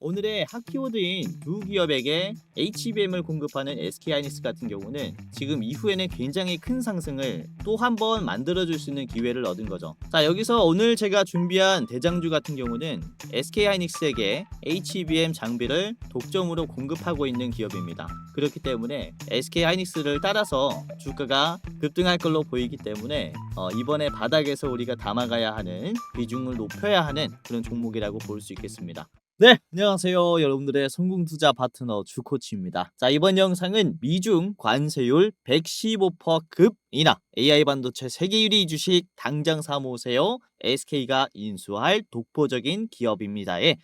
오늘의 핫 키워드인 두 기업에게 HBM을 공급하는 SK하이닉스 같은 경우는 지금 이후에는 굉장히 큰 상승을 또 한 번 만들어줄 수 있는 기회를 얻은 거죠. 자, 여기서 오늘 제가 준비한 대장주 같은 경우는 SK하이닉스에게 HBM 장비를 독점으로 공급하고 있는 기업입니다. 그렇기 때문에 SK하이닉스를 따라서 주가가 급등할 걸로 보이기 때문에 이번에 바닥에서 우리가 담아가야 하는 비중을 높여야 하는 그런 종목이라고 볼 수 있겠습니다. 네, 안녕하세요. 여러분들의 성공투자 파트너 주코치입니다. 자, 이번 영상은 미중 관세율 115%급 인하 AI 반도체 세계 1위 주식 당장 사모으세요. SK가 인수할 독보적인 기업입니다. 이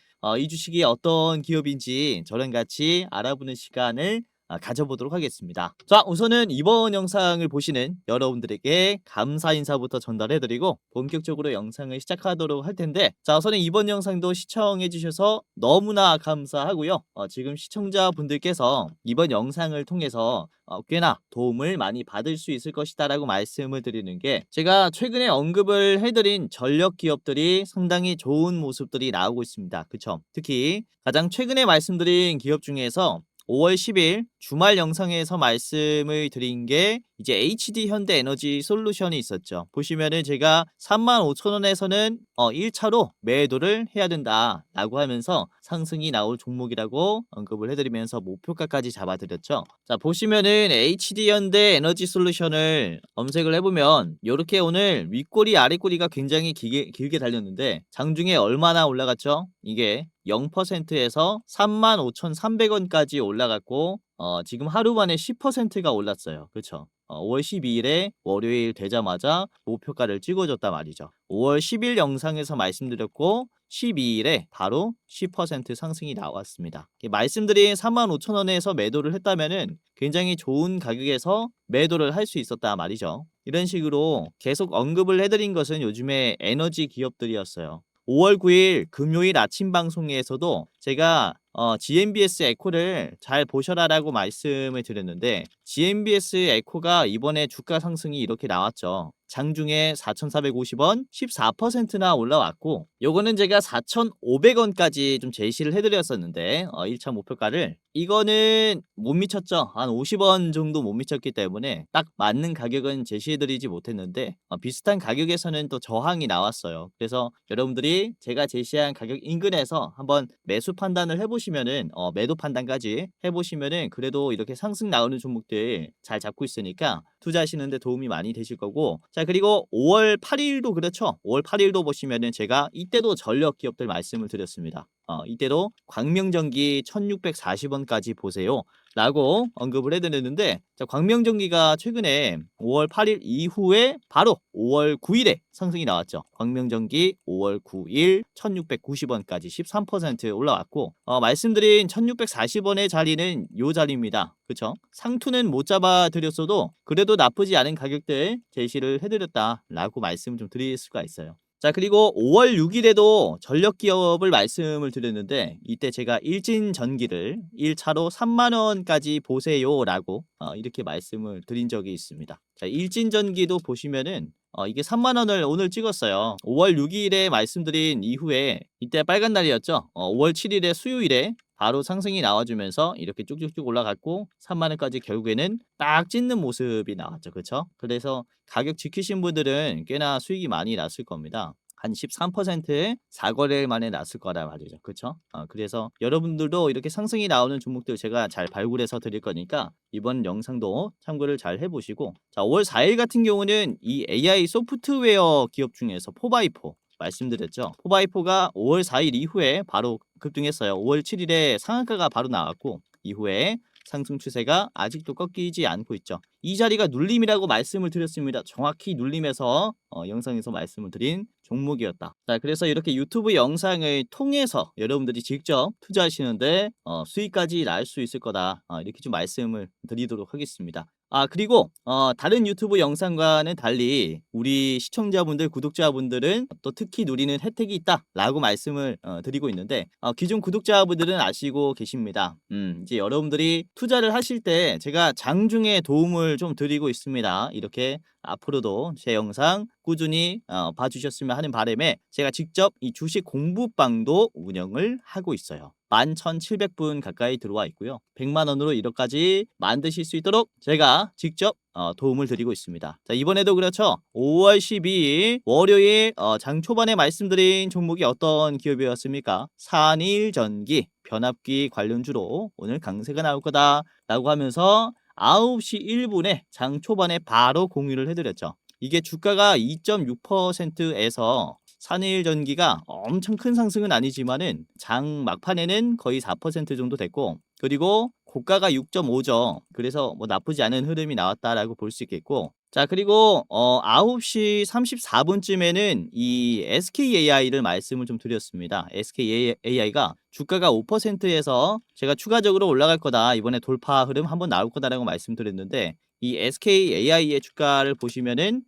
주식이 어떤 기업인지 저랑 같이 알아보는 시간을 가져보도록 하겠습니다. 자, 우선은 이번 영상을 보시는 여러분들에게 감사 인사부터 전달해드리고 본격적으로 영상을 시작하도록 할 텐데, 자, 우선은 이번 영상도 시청해주셔서 너무나 감사하고요. 지금 시청자분들께서 이번 영상을 통해서 꽤나 도움을 많이 받을 수 있을 것이다 라고 말씀을 드리는 게, 제가 최근에 언급을 해드린 전력 기업들이 상당히 좋은 모습들이 나오고 있습니다. 그쵸? 특히 가장 최근에 말씀드린 기업 중에서 5월 10일 주말 영상에서 말씀을 드린 게 이제 HD 현대에너지 솔루션이 있었죠. 보시면은 제가 35,000원에서는 1차로 매도를 해야 된다 라고 하면서 상승이 나올 종목이라고 언급을 해드리면서 목표가까지 잡아드렸죠. 자, 보시면은 HD 현대에너지 솔루션을 검색을 해보면 이렇게 오늘 윗꼬리 아랫꼬리가 굉장히 길게 달렸는데 장중에 얼마나 올라갔죠? 이게 0%에서 35,300원까지 올라갔고 지금 하루 만에 10%가 올랐어요. 그렇죠? 5월 12일에 월요일 되자마자 목표가를 찍어줬단 말이죠. 5월 10일 영상에서 말씀드렸고 12일에 바로 10% 상승이 나왔습니다. 말씀드린 35,000원에서 매도를 했다면은 굉장히 좋은 가격에서 매도를 할 수 있었단 말이죠. 이런 식으로 계속 언급을 해드린 것은 요즘에 에너지 기업들이었어요. 5월 9일 금요일 아침 방송에서도 제가 GMBS 에코를 잘 보셔라라고 말씀을 드렸는데, GMBS 에코가 이번에 주가 상승이 이렇게 나왔죠. 장중에 4,450원 14%나 올라왔고, 요거는 제가 4,500원까지 좀 제시를 해드렸었는데 1차 목표가를, 이거는 못 미쳤죠. 한 50원 정도 못 미쳤기 때문에 딱 맞는 가격은 제시해드리지 못했는데 비슷한 가격에서는 또 저항이 나왔어요. 그래서 여러분들이 제가 제시한 가격 인근에서 한번 매수 판단을 해보시면은 매도 판단까지 해보시면은 그래도 이렇게 상승 나오는 종목들 잘 잡고 있으니까 투자하시는데 도움이 많이 되실 거고, 자, 그리고 5월 8일도 그렇죠. 5월 8일도 보시면은 제가 이때도 전력 기업들 말씀을 드렸습니다. 이때도 광명전기 1640원까지 보세요 라고 언급을 해드렸는데, 자, 광명전기가 최근에 5월 8일 이후에 바로 5월 9일에 상승이 나왔죠. 광명전기 5월 9일 1690원까지 13% 올라왔고, 말씀드린 1640원의 자리는 요 자리입니다. 그쵸? 상투는 못 잡아 드렸어도 그래도 나쁘지 않은 가격대 제시를 해드렸다 라고 말씀 좀 드릴 수가 있어요. 자, 그리고 5월 6일에도 전력 기업을 말씀을 드렸는데, 이때 제가 일진전기를 1차로 3만원까지 보세요 라고 이렇게 말씀을 드린 적이 있습니다. 자, 일진전기도 보시면은 이게 3만원을 오늘 찍었어요. 5월 6일에 말씀드린 이후에 이때 빨간 날이었죠. 5월 7일에 수요일에 바로 상승이 나와주면서 이렇게 쭉쭉쭉 올라갔고 3만원까지 결국에는 딱 찍는 모습이 나왔죠. 그렇죠? 그래서 가격 지키신 분들은 꽤나 수익이 많이 났을 겁니다. 한 13% 4거래일 만에 났을 거라 말이죠. 그렇죠? 그래서 여러분들도 이렇게 상승이 나오는 종목들 제가 잘 발굴해서 드릴 거니까 이번 영상도 참고를 잘 해보시고, 자, 5월 4일 같은 경우는 이 AI 소프트웨어 기업 중에서 포바이포 말씀드렸죠. 포바이포가 5월 4일 이후에 바로 급등했어요. 5월 7일에 상한가가 바로 나왔고 이후에 상승 추세가 아직도 꺾이지 않고 있죠. 이 자리가 눌림이라고 말씀을 드렸습니다. 정확히 눌림에서 영상에서 말씀을 드린 종목이었다. 자, 그래서 이렇게 유튜브 영상을 통해서 여러분들이 직접 투자하시는데 수익까지 날 수 있을 거다. 이렇게 좀 말씀을 드리도록 하겠습니다. 그리고 다른 유튜브 영상과는 달리 우리 시청자분들, 구독자분들은 또 특히 누리는 혜택이 있다 라고 말씀을 드리고 있는데, 기존 구독자분들은 아시고 계십니다. 이제 여러분들이 투자를 하실 때 제가 장중에 도움을 좀 드리고 있습니다. 이렇게 앞으로도 제 영상 꾸준히 봐주셨으면 하는 바람에 제가 직접 이 주식 공부방도 운영을 하고 있어요. 11,700분 가까이 들어와 있고요. 100만 원으로 1억까지 만드실 수 있도록 제가 직접 도움을 드리고 있습니다. 자, 이번에도 그렇죠. 5월 12일 월요일 장 초반에 말씀드린 종목이 어떤 기업이었습니까? 산일전기 변압기 관련주로 오늘 강세가 나올 거다라고 하면서 9시 1분에 장 초반에 바로 공유를 해드렸죠. 이게 주가가 2.6%에서 산일전기가 엄청 큰 상승은 아니지만은 장 막판에는 거의 4% 정도 됐고, 그리고 고가가 6.5죠. 그래서 뭐 나쁘지 않은 흐름이 나왔다라고 볼 수 있겠고, 자, 그리고 9시 34분쯤에는 이 SKAI를 말씀을 좀 드렸습니다. SKAI가 주가가 5%에서 제가 추가적으로 올라갈 거다, 이번에 돌파 흐름 한번 나올 거다라고 말씀드렸는데, 이 SKAI의 주가를 보시면은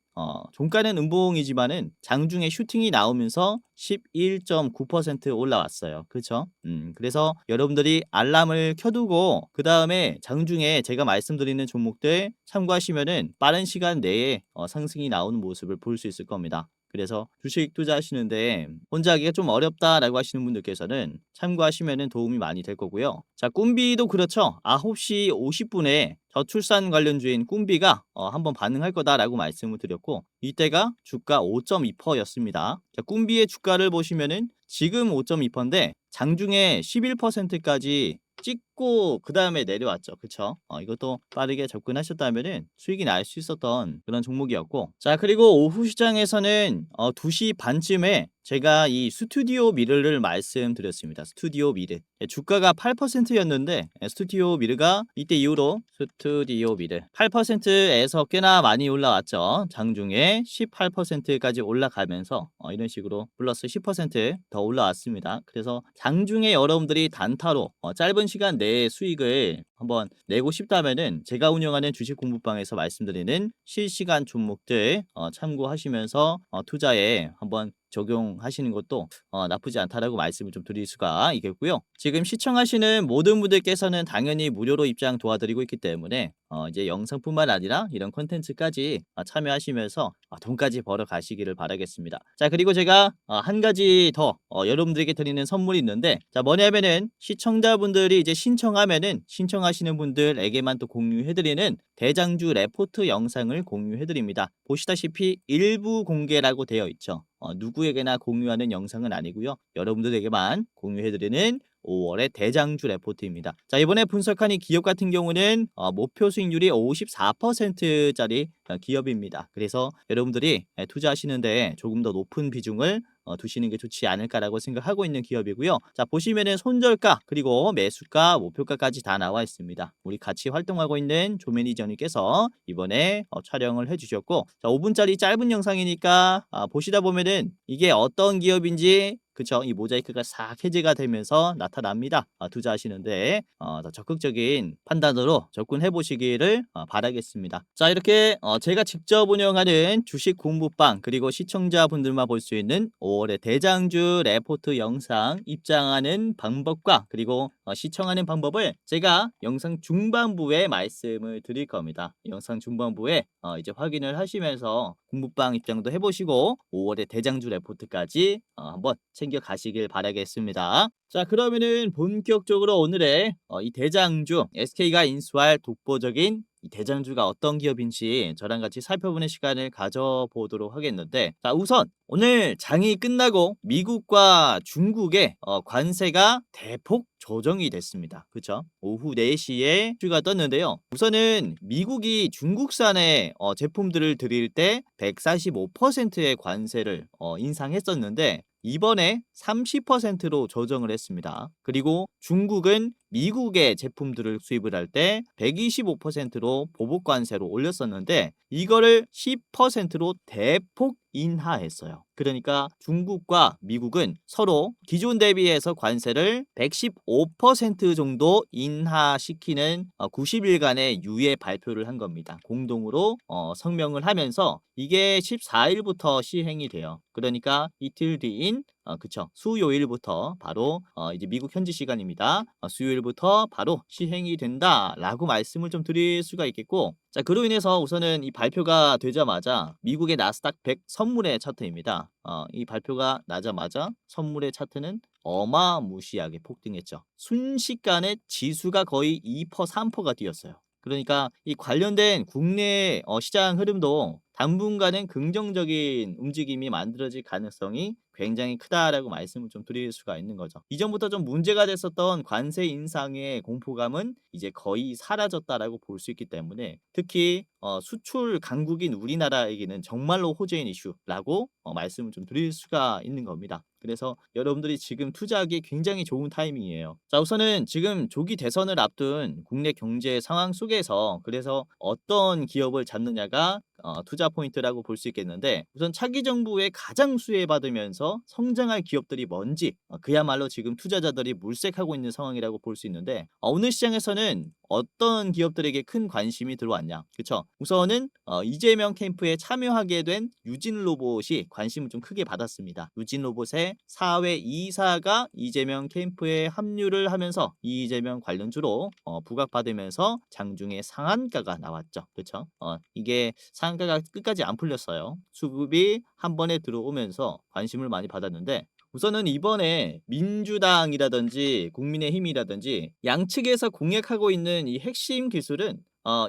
종가는 음봉이지만은 장중에 슈팅이 나오면서 11.9% 올라왔어요. 그렇죠? 그래서 여러분들이 알람을 켜두고 그 다음에 장중에 제가 말씀드리는 종목들 참고하시면은 빠른 시간 내에 상승이 나오는 모습을 볼 수 있을 겁니다. 그래서 주식 투자하시는데 혼자 하기가 좀 어렵다라고 하시는 분들께서는 참고하시면은 도움이 많이 될 거고요. 자, 꿈비도 그렇죠. 9시 50분에 저출산 관련주인 꿈비가 한번 반응할 거다라고 말씀을 드렸고, 이때가 주가 5.2%였습니다. 자, 꿈비의 주가를 보시면은 지금 5.2%인데 장중에 11%까지 찍고 그 다음에 내려왔죠. 그쵸? 이것도 빠르게 접근하셨다면은 수익이 날 수 있었던 그런 종목이었고, 자, 그리고 오후 시장에서는 2시 반쯤에 제가 이 스튜디오 미르를 말씀드렸습니다. 스튜디오 미르. 주가가 8%였는데 스튜디오 미르가 이때 이후로 스튜디오 미르 8%에서 꽤나 많이 올라왔죠. 장중에 18%까지 올라가면서 이런 식으로 플러스 10%더 올라왔습니다. 그래서 장중에 여러분들이 단타로 짧은 시간 내에 수익을 한번 내고 싶다면은 제가 운영하는 주식 공부방에서 말씀드리는 실시간 종목들 참고하시면서 투자에 한번 적용하시는 것도 나쁘지 않다라고 말씀을 좀 드릴 수가 있겠고요. 지금 시청하시는 모든 분들께서는 당연히 무료로 입장 도와드리고 있기 때문에 이제 영상뿐만 아니라 이런 콘텐츠까지 참여하시면서 돈까지 벌어 가시기를 바라겠습니다. 자, 그리고 제가 한 가지 더 여러분들에게 드리는 선물이 있는데, 자, 뭐냐면은 시청자분들이 이제 신청하면은 신청하시는 분들에게만 또 공유해드리는 대장주 레포트 영상을 공유해드립니다. 보시다시피 일부 공개라고 되어 있죠. 누구에게나 공유하는 영상은 아니고요. 여러분들에게만 공유해드리는 5월의 대장주 레포트입니다. 자, 이번에 분석한 이 기업 같은 경우는 목표 수익률이 54%짜리 기업입니다. 그래서 여러분들이 투자하시는데 조금 더 높은 비중을 두시는 게 좋지 않을까라고 생각하고 있는 기업이고요. 자, 보시면은 손절가 그리고 매수가 목표가까지 다 나와 있습니다. 우리 같이 활동하고 있는 조 매니저님께서 이번에 촬영을 해주셨고, 자, 5분짜리 짧은 영상이니까 보시다 보면은 이게 어떤 기업인지, 그쵸, 이 모자이크가 싹 해제가 되면서 나타납니다. 투자하시는데 더 적극적인 판단으로 접근해 보시기를 바라겠습니다. 자, 이렇게 제가 직접 운영하는 주식 공부방 그리고 시청자분들만 볼 수 있는 5월의 대장주 레포트 영상 입장하는 방법과 그리고 시청하는 방법을 제가 영상 중반부에 말씀을 드릴 겁니다. 영상 중반부에 이제 확인을 하시면서 공부방 입장도 해보시고 5월의 대장주 레포트까지 한번 챙겨 가시길 바라겠습니다. 자, 그러면은 본격적으로 오늘의 이 대장주 SK가 인수할 독보적인 이 대장주가 어떤 기업인지 저랑 같이 살펴보는 시간을 가져보도록 하겠는데, 자, 우선 오늘 장이 끝나고 미국과 중국의 관세가 대폭 조정이 됐습니다. 그쵸? 오후 4시에 주가 떴는데요. 우선은 미국이 중국산의 제품들을 드릴 때 145%의 관세를 인상했었는데 이번에 30%로 조정을 했습니다. 그리고 중국은 미국의 제품들을 수입을 할 때 125%로 보복 관세로 올렸었는데 이거를 10%로 대폭 인하했어요. 그러니까 중국과 미국은 서로 기존 대비해서 관세를 115% 정도 인하시키는 90일간의 유예 발표를 한 겁니다. 공동으로 성명을 하면서 이게 14일부터 시행이 돼요. 그러니까 이틀 뒤인 그쵸, 수요일부터 바로 이제 미국 현지 시간입니다. 수요일부터 바로 시행이 된다라고 말씀을 좀 드릴 수가 있겠고, 자, 그로 인해서 우선은 이 발표가 되자마자 미국의 나스닥 100 선물의 차트입니다. 이 발표가 나자마자 선물의 차트는 어마무시하게 폭등했죠. 순식간에 지수가 거의 2%, 3%가 뛰었어요. 그러니까 이 관련된 국내 시장 흐름도 당분간은 긍정적인 움직임이 만들어질 가능성이 굉장히 크다라고 말씀을 좀 드릴 수가 있는 거죠. 이전부터 좀 문제가 됐었던 관세 인상의 공포감은 이제 거의 사라졌다라고 볼 수 있기 때문에 특히 수출 강국인 우리나라에게는 정말로 호재인 이슈라고 말씀을 좀 드릴 수가 있는 겁니다. 그래서 여러분들이 지금 투자하기 굉장히 좋은 타이밍이에요. 자, 우선은 지금 조기 대선을 앞둔 국내 경제 상황 속에서 그래서 어떤 기업을 잡느냐가 투자 포인트라고 볼 수 있겠는데, 우선 차기 정부에 가장 수혜받으면서 성장할 기업들이 뭔지 그야말로 지금 투자자들이 물색하고 있는 상황이라고 볼 수 있는데, 오늘 시장에서는 어떤 기업들에게 큰 관심이 들어왔냐, 그쵸? 우선은 이재명 캠프에 참여하게 된 유진 로봇이 관심을 좀 크게 받았습니다. 유진 로봇의 사회 이사가 이재명 캠프에 합류를 하면서 이재명 관련주로 부각받으면서 장중에 상한가가 나왔죠. 그렇죠? 이게 상한가가 끝까지 안 풀렸어요. 수급이 한 번에 들어오면서 관심을 많이 받았는데, 우선은 이번에 민주당이라든지 국민의힘이라든지 양측에서 공약하고 있는 이 핵심 기술은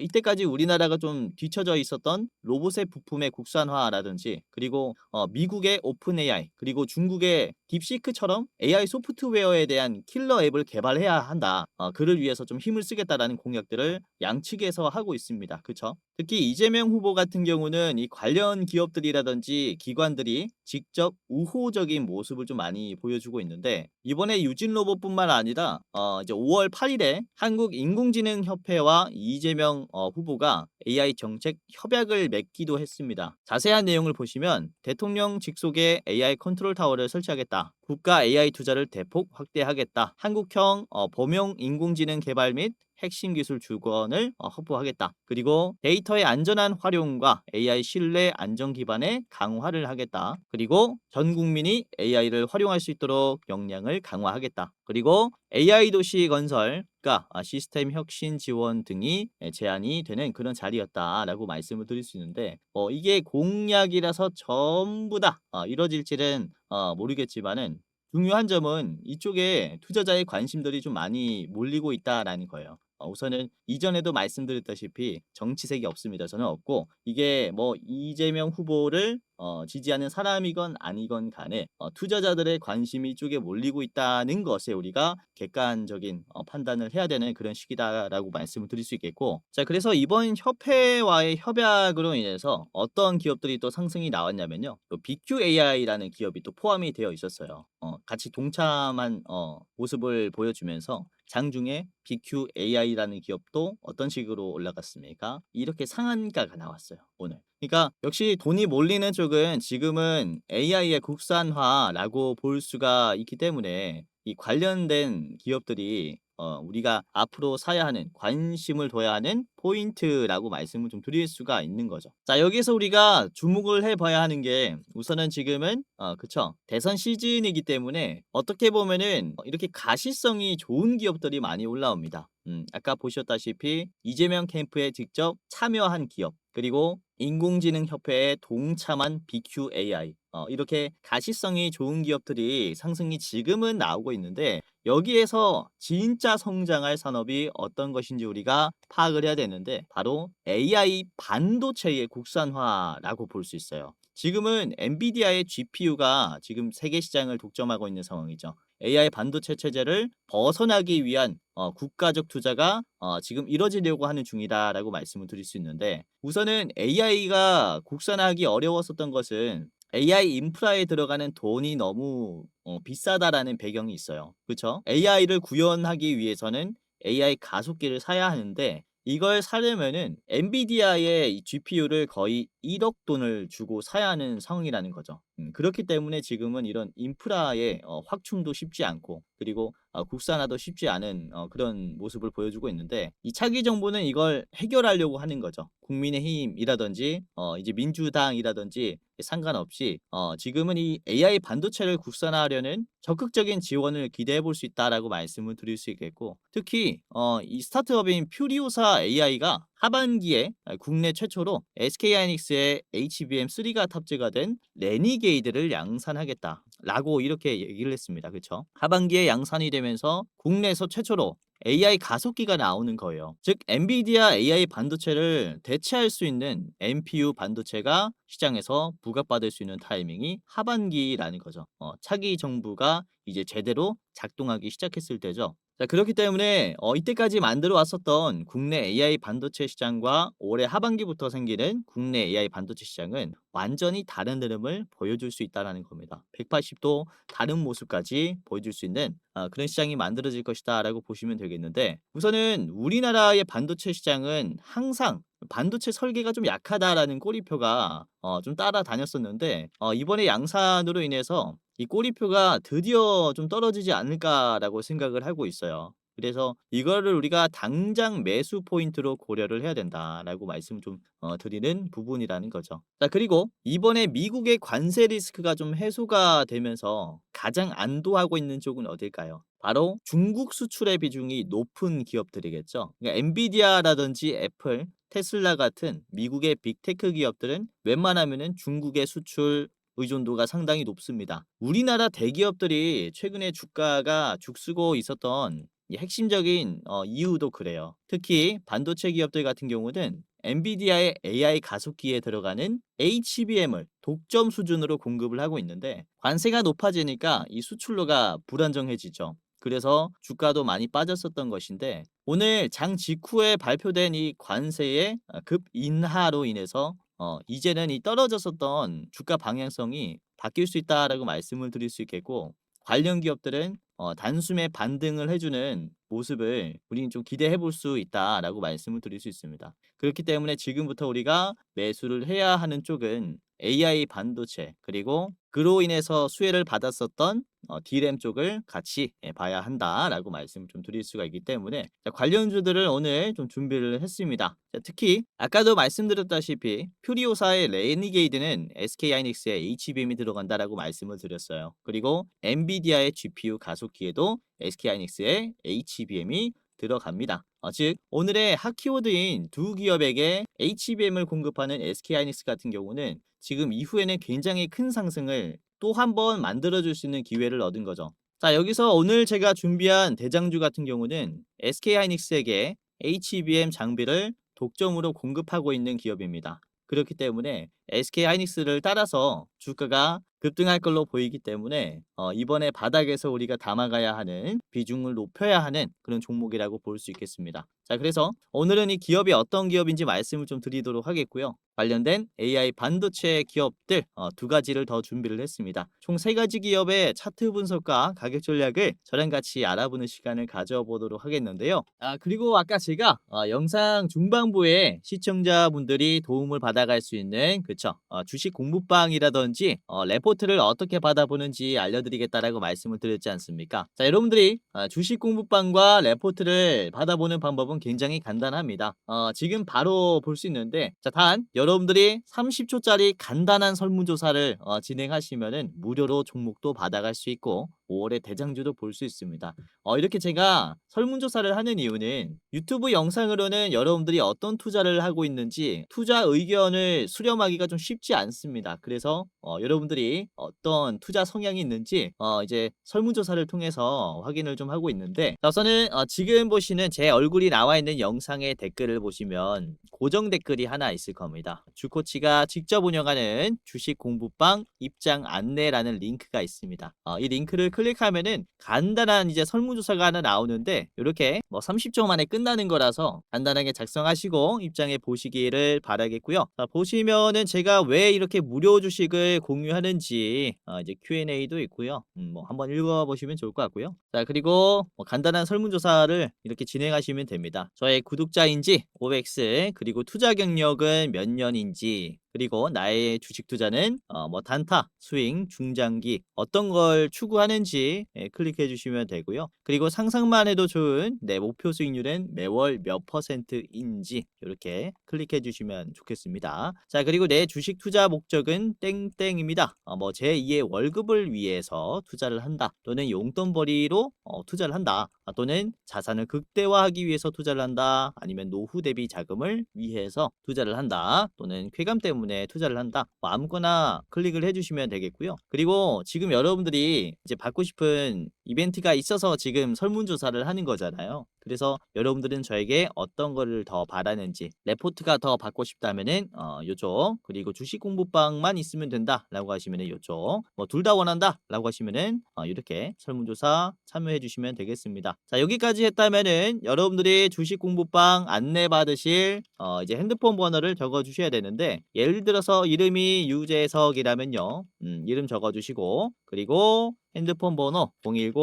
이때까지 우리나라가 좀 뒤처져 있었던 로봇의 부품의 국산화라든지, 그리고 미국의 오픈 AI, 그리고 중국의 딥시크처럼 AI 소프트웨어에 대한 킬러 앱을 개발해야 한다. 그를 위해서 좀 힘을 쓰겠다라는 공약들을 양측에서 하고 있습니다. 그렇죠? 특히 이재명 후보 같은 경우는 이 관련 기업들이라든지 기관들이 직접 우호적인 모습을 좀 많이 보여주고 있는데, 이번에 유진 로봇뿐만 아니라 이제 5월 8일에 한국인공지능협회와 이재명 후보가 AI 정책 협약을 맺기도 했습니다. 자세한 내용을 보시면 대통령 직속에 AI 컨트롤 타워를 설치하겠다. 국가 AI 투자를 대폭 확대하겠다. 한국형 범용 인공지능 개발 및 핵심 기술 주권을 확보하겠다. 그리고 데이터의 안전한 활용과 AI 신뢰 안전 기반의 강화를 하겠다. 그리고 전 국민이 AI를 활용할 수 있도록 역량을 강화하겠다. 그리고 AI 도시 건설과 시스템 혁신 지원 등이 제안이 되는 그런 자리였다라고 말씀을 드릴 수 있는데, 이게 공약이라서 전부 다 이뤄질지는 모르겠지만은, 중요한 점은 이쪽에 투자자의 관심들이 좀 많이 몰리고 있다라는 거예요. 우선은 이전에도 말씀드렸다시피 정치색이 없습니다. 저는 없고, 이게 뭐 이재명 후보를 지지하는 사람이건 아니건 간에 투자자들의 관심이 이쪽에 몰리고 있다는 것에 우리가 객관적인 판단을 해야 되는 그런 시기다라고 말씀을 드릴 수 있겠고, 자, 그래서 이번 협회와의 협약으로 인해서 어떤 기업들이 또 상승이 나왔냐면요, 또 BQAI라는 기업이 또 포함이 되어 있었어요. 같이 동참한 모습을 보여주면서 장중에 BQAI라는 기업도 어떤 식으로 올라갔습니까? 이렇게 상한가가 나왔어요, 오늘. 그러니까 역시 돈이 몰리는 쪽은 지금은 AI의 국산화라고 볼 수가 있기 때문에, 이 관련된 기업들이 우리가 앞으로 사야 하는, 관심을 둬야 하는 포인트라고 말씀을 좀 드릴 수가 있는 거죠. 자, 여기서 우리가 주목을 해봐야 하는 게, 우선은 지금은 그쵸, 대선 시즌이기 때문에 어떻게 보면은 이렇게 가시성이 좋은 기업들이 많이 올라옵니다. 아까 보셨다시피 이재명 캠프에 직접 참여한 기업, 그리고 인공지능 협회에 동참한 BQAI, 이렇게 가시성이 좋은 기업들이 상승이 지금은 나오고 있는데, 여기에서 진짜 성장할 산업이 어떤 것인지 우리가 파악을 해야 되는데, 바로 AI 반도체의 국산화라고 볼 수 있어요. 지금은 엔비디아의 GPU가 지금 세계 시장을 독점하고 있는 상황이죠. AI 반도체 체제를 벗어나기 위한 국가적 투자가 지금 이뤄지려고 하는 중이다라고 말씀을 드릴 수 있는데, 우선은 AI가 국산화하기 어려웠었던 것은 AI 인프라에 들어가는 돈이 너무 비싸다라는 배경이 있어요. 그렇죠? AI를 구현하기 위해서는 AI 가속기를 사야 하는데, 이걸 사려면은 엔비디아의 이 GPU를 거의 1억 돈을 주고 사야 하는 상황이라는 거죠. 그렇기 때문에 지금은 이런 인프라의 확충도 쉽지 않고, 그리고 국산화도 쉽지 않은 그런 모습을 보여주고 있는데, 이 차기 정부는 이걸 해결하려고 하는 거죠. 국민의힘이라든지 이제 민주당이라든지 상관없이 지금은 이 AI 반도체를 국산화하려는 적극적인 지원을 기대해 볼 수 있다라고 말씀을 드릴 수 있겠고, 특히 이 스타트업인 퓨리오사 AI가 하반기에 국내 최초로 SK하이닉스의 HBM3가 탑재가 된 레니게이드를 양산하겠다라고 이렇게 얘기를 했습니다. 그쵸? 하반기에 양산이 되면서 국내에서 최초로 AI 가속기가 나오는 거예요. 즉 엔비디아 AI 반도체를 대체할 수 있는 NPU 반도체가 시장에서 부각받을 수 있는 타이밍이 하반기라는 거죠. 차기 정부가 이제 제대로 작동하기 시작했을 때죠. 자, 그렇기 때문에 이때까지 만들어 왔었던 국내 AI 반도체 시장과 올해 하반기부터 생기는 국내 AI 반도체 시장은 완전히 다른 흐름을 보여줄 수 있다는 겁니다. 180도 다른 모습까지 보여줄 수 있는 그런 시장이 만들어질 것이다라고 보시면 되겠는데, 우선은 우리나라의 반도체 시장은 항상 반도체 설계가 좀 약하다라는 꼬리표가 좀 따라다녔었는데, 이번에 양산으로 인해서 이 꼬리표가 드디어 좀 떨어지지 않을까라고 생각을 하고 있어요. 그래서 이거를 우리가 당장 매수 포인트로 고려를 해야 된다라고 말씀을 좀 드리는 부분이라는 거죠. 자, 그리고 이번에 미국의 관세 리스크가 좀 해소가 되면서 가장 안도하고 있는 쪽은 어딜까요? 바로 중국 수출의 비중이 높은 기업들이겠죠. 그러니까 엔비디아라든지 애플, 테슬라 같은 미국의 빅테크 기업들은 웬만하면은 중국의 수출 의존도가 상당히 높습니다. 우리나라 대기업들이 최근에 주가가 죽쓰고 있었던 이 핵심적인 이유도 그래요. 특히 반도체 기업들 같은 경우는 엔비디아의 AI 가속기에 들어가는 HBM을 독점 수준으로 공급을 하고 있는데, 관세가 높아지니까 이 수출로가 불안정해지죠. 그래서 주가도 많이 빠졌었던 것인데, 오늘 장 직후에 발표된 이 관세의 급 인하로 인해서 이제는 이 떨어졌었던 주가 방향성이 바뀔 수 있다라고 말씀을 드릴 수 있겠고, 관련 기업들은 단숨에 반등을 해주는 모습을 우리는 좀 기대해 볼 수 있다라고 말씀을 드릴 수 있습니다. 그렇기 때문에 지금부터 우리가 매수를 해야 하는 쪽은 AI 반도체, 그리고 그로 인해서 수혜를 받았었던 D램 쪽을 같이 봐야 한다라고 말씀을 좀 드릴 수가 있기 때문에, 자, 관련주들을 오늘 좀 준비를 했습니다. 자, 특히 아까도 말씀드렸다시피 퓨리오사의 레니게이드는 SK하이닉스의 HBM이 들어간다라고 말씀을 드렸어요. 그리고 엔비디아의 GPU 가속기에도 SK하이닉스의 HBM이 들어갑니다. 즉 오늘의 핫키워드인 두 기업에게 HBM을 공급하는 SK하이닉스 같은 경우는 지금 이후에는 굉장히 큰 상승을 또 한 번 만들어줄 수 있는 기회를 얻은 거죠. 자, 여기서 오늘 제가 준비한 대장주 같은 경우는 SK하이닉스에게 HBM 장비를 독점으로 공급하고 있는 기업입니다. 그렇기 때문에 SK하이닉스를 따라서 주가가 급등할 걸로 보이기 때문에 이번에 바닥에서 우리가 담아가야 하는 비중을 높여야 하는 그런 종목이라고 볼 수 있겠습니다. 자, 그래서 오늘은 이 기업이 어떤 기업인지 말씀을 좀 드리도록 하겠고요. 관련된 AI 반도체 기업들 두 가지를 더 준비를 했습니다. 총 세 가지 기업의 차트 분석과 가격 전략을 저랑 같이 알아보는 시간을 가져보도록 하겠는데요. 그리고 아까 제가 영상 중반부에 시청자분들이 도움을 받아갈 수 있는, 그쵸, 주식 공부방이라든지 레포트를 어떻게 받아보는지 알려드리겠다라고 말씀을 드렸지 않습니까? 자, 여러분들이 주식 공부방과 레포트를 받아보는 방법은 굉장히 간단합니다. 지금 바로 볼 수 있는데, 자, 단 여러분들이 30초짜리 간단한 설문조사를 진행하시면은 무료로 종목도 받아갈 수 있고 5월의 대장주도 볼 수 있습니다. 이렇게 제가 설문조사를 하는 이유는 유튜브 영상으로는 여러분들이 어떤 투자를 하고 있는지 투자 의견을 수렴하기가 좀 쉽지 않습니다. 그래서 여러분들이 어떤 투자 성향이 있는지 이제 설문조사를 통해서 확인을 좀 하고 있는데, 자, 우선은 지금 보시는 제 얼굴이 나와 있는 영상의 댓글을 보시면 고정 댓글이 하나 있을 겁니다. 주코치가 직접 운영하는 주식 공부방 입장 안내라는 링크가 있습니다. 이 링크를 클릭하면은 간단한 이제 설문조사가 하나 나오는데, 이렇게 뭐 30초 만에 끝나는 거라서 간단하게 작성하시고 입장해 보시기를 바라겠고요. 자, 보시면은 제가 왜 이렇게 무료 주식을 공유하는지 이제 Q&A도 있고요. 뭐 한번 읽어보시면 좋을 것 같고요. 자, 그리고 뭐 간단한 설문조사를 이렇게 진행하시면 됩니다. 저의 구독자인지 OX, 그리고 투자 경력은 몇 년인지, 그리고 나의 주식 투자는 뭐 단타, 스윙, 중장기 어떤 걸 추구하는지 클릭해 주시면 되고요. 그리고 상상만 해도 좋은 내 목표 수익률은 매월 몇 %인지 이렇게 클릭해 주시면 좋겠습니다. 자, 그리고 내 주식 투자 목적은 땡땡입니다. 뭐 제2의 월급을 위해서 투자를 한다. 또는 용돈벌이로 투자를 한다. 또는 자산을 극대화하기 위해서 투자를 한다. 아니면 노후 대비 자금을 위해서 투자를 한다. 또는 쾌감 때문에 투자를 한다. 뭐 아무거나 클릭을 해주시면 되겠고요. 그리고 지금 여러분들이 이제 받고 싶은 이벤트가 있어서 지금 설문조사를 하는 거잖아요. 그래서 여러분들은 저에게 어떤 거를 더 바라는지, 레포트가 더 받고 싶다면은 요쪽, 그리고 주식 공부방만 있으면 된다라고 하시면은 요쪽, 뭐 둘 다 원한다라고 하시면은 이렇게 설문조사 참여해 주시면 되겠습니다. 자, 여기까지 했다면은 여러분들이 주식 공부방 안내 받으실 이제 핸드폰 번호를 적어 주셔야 되는데, 예를 들어서 이름이 유재석이라면요, 이름 적어 주시고, 그리고 핸드폰 번호 010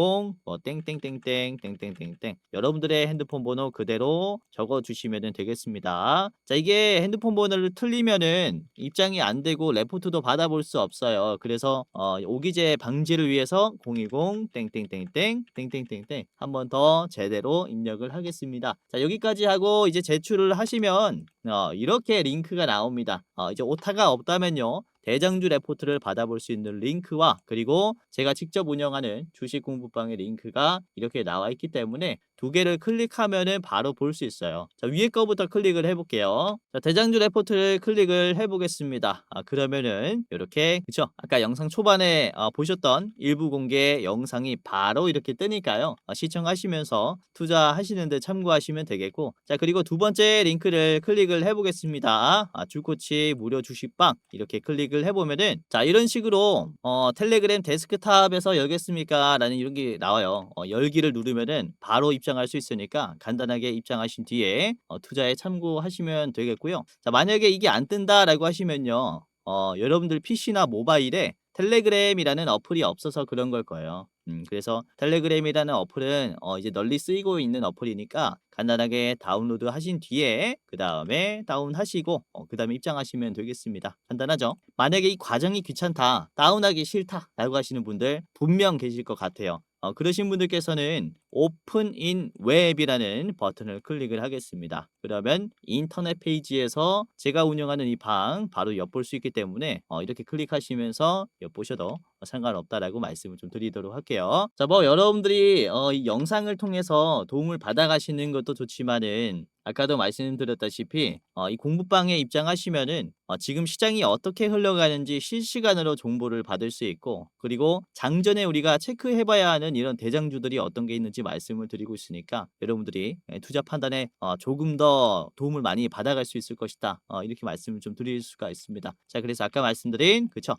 뭐 땡땡땡땡 땡땡땡땡 여러분들의 핸드폰 번호 그대로 적어 주시면 되겠습니다. 자, 이게 핸드폰 번호를 틀리면은 입장이 안 되고 레포트도 받아볼 수 없어요. 그래서 오기재 방지를 위해서 010 땡땡땡땡 땡땡땡땡 한 번 더 제대로 입력을 하겠습니다. 자, 여기까지 하고 이제 제출을 하시면 이렇게 링크가 나옵니다. 이제 오타가 없다면요, 대장주 레포트를 받아볼 수 있는 링크와, 그리고 제가 직접 운영하는 주식 공부방의 링크가 이렇게 나와 있기 때문에 두 개를 클릭하면은 바로 볼 수 있어요. 자, 위에 거부터 클릭을 해볼게요. 자, 대장주 레포트를 클릭을 해보겠습니다. 그러면은 이렇게, 그쵸? 아까 영상 초반에 보셨던 일부 공개 영상이 바로 이렇게 뜨니까요. 시청하시면서 투자하시는데 참고하시면 되겠고, 자, 그리고 두 번째 링크를 클릭을 해보겠습니다. 줄코치 무료 주식방 이렇게 클릭을 해보면은, 자, 이런 식으로 텔레그램 데스크탑에서 열겠습니까? 라는 이런 게 나와요. 열기를 누르면은 바로 입장할 수 있으니까 간단하게 입장하신 뒤에 투자에 참고하시면 되겠고요. 자, 만약에 이게 안 뜬다라고 하시면요, 여러분들 PC나 모바일에 텔레그램이라는 어플이 없어서 그런 걸 거예요. 그래서 텔레그램이라는 어플은 이제 널리 쓰이고 있는 어플이니까 간단하게 다운로드 하신 뒤에 그 다음에 다운하시고 그 다음에 입장하시면 되겠습니다. 간단하죠? 만약에 이 과정이 귀찮다, 다운하기 싫다 라고 하시는 분들 분명 계실 것 같아요. 그러신 분들께서는 오픈 인 웹이라는 버튼을 클릭을 하겠습니다. 그러면 인터넷 페이지에서 제가 운영하는 이 방 바로 엿볼 수 있기 때문에 이렇게 클릭하시면서 엿보셔도 상관없다라고 말씀을 좀 드리도록 할게요. 자, 뭐 여러분들이 이 영상을 통해서 도움을 받아가시는 것도 좋지만은, 아까도 말씀드렸다시피 이 공부방에 입장하시면은 지금 시장이 어떻게 흘러가는지 실시간으로 정보를 받을 수 있고, 그리고 장전에 우리가 체크해봐야 하는 이런 대장주들이 어떤 게 있는지 말씀을 드리고 있으니까 여러분들이 투자 판단에 조금 더 도움을 많이 받아갈 수 있을 것이다, 이렇게 말씀을 좀 드릴 수가 있습니다. 자, 그래서 아까 말씀드린, 그쵸,